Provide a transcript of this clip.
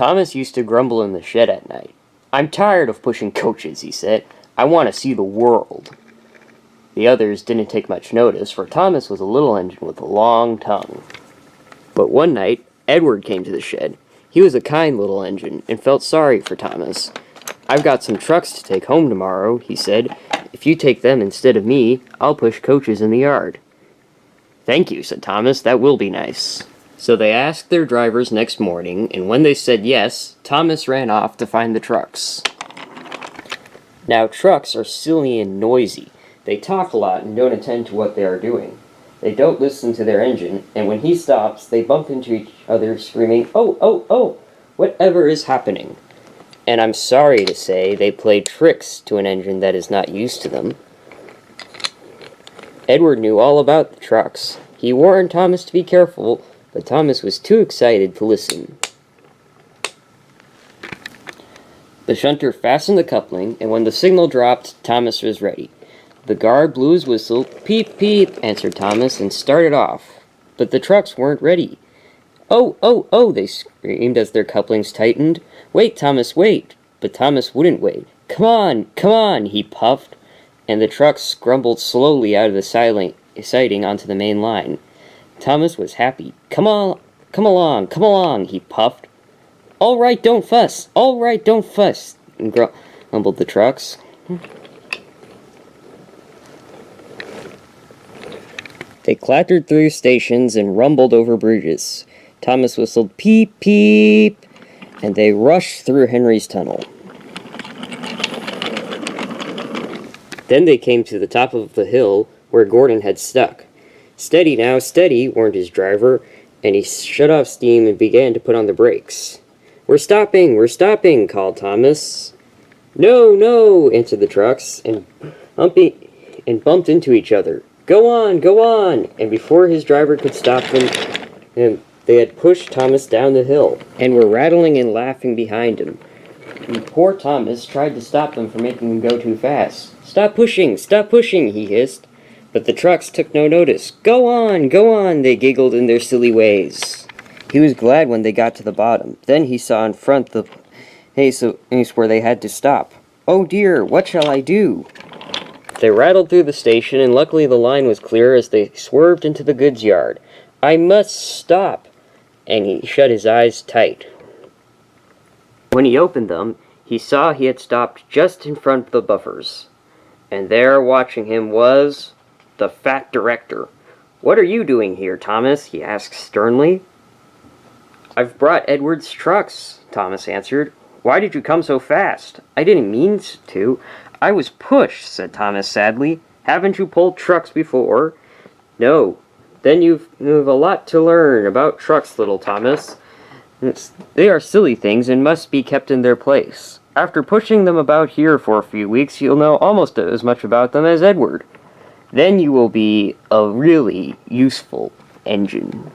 Thomas used to grumble in the shed at night. "I'm tired of pushing coaches," he said. "I want to see the world." The others didn't take much notice, for Thomas was a little engine with a long tongue. But one night, Edward came to the shed. He was a kind little engine, and felt sorry for Thomas. "I've got some trucks to take home tomorrow," he said. "If you take them instead of me, I'll push coaches in the yard." "Thank you," said Thomas. "That will be nice." So they asked their drivers next morning, and when they said yes, Thomas ran off to find the trucks. Now, trucks are silly and noisy. They talk a lot and don't attend to what they are doing. They don't listen to their engine, and when he stops, they bump into each other screaming, "Oh, oh, oh, whatever is happening?" And I'm sorry to say they play tricks to an engine that is not used to them. Edward knew all about the trucks. He warned Thomas to be careful, but Thomas was too excited to listen. The shunter fastened the coupling, and when the signal dropped, Thomas was ready. The guard blew his whistle. "Peep, peep," answered Thomas, and started off. But the trucks weren't ready. "Oh, oh, oh," they screamed as their couplings tightened. "Wait, Thomas, wait." But Thomas wouldn't wait. Come on," he puffed, and the trucks grumbled slowly out of the siding onto the main line. Thomas was happy. Come along," he puffed. All right, don't fuss, grumbled the trucks. They clattered through stations and rumbled over bridges. Thomas whistled, "Peep, peep," and they rushed through Henry's Tunnel. Then they came to the top of the hill where Gordon had stuck. "Steady now, steady," warned his driver, and he shut off steam and began to put on the brakes. We're stopping," called Thomas. "No, no," answered the trucks, and bumped into each other. Go on," and before his driver could stop them, they had pushed Thomas down the hill, and were rattling and laughing behind him. And poor Thomas tried to stop them from making him go too fast. Stop pushing, he hissed. But the trucks took no notice. Go on, they giggled in their silly ways. He was glad when they got to the bottom. Then he saw in front the place where they had to stop. "Oh dear, what shall I do?" They rattled through the station, and luckily the line was clear as they swerved into the goods yard. "I must stop," and he shut his eyes tight. When he opened them, he saw he had stopped just in front of the buffers. And there, watching him, was the fat director. "What are you doing here, Thomas?" he asked sternly. "I've brought Edward's trucks," Thomas answered. "Why did you come so fast?" "I didn't mean to. I was pushed," said Thomas sadly. "Haven't you pulled trucks before?" "No." "Then you've a lot to learn about trucks, little Thomas. They are silly things and must be kept in their place. After pushing them about here for a few weeks, you'll know almost as much about them as Edward. Then you will be a really useful engine."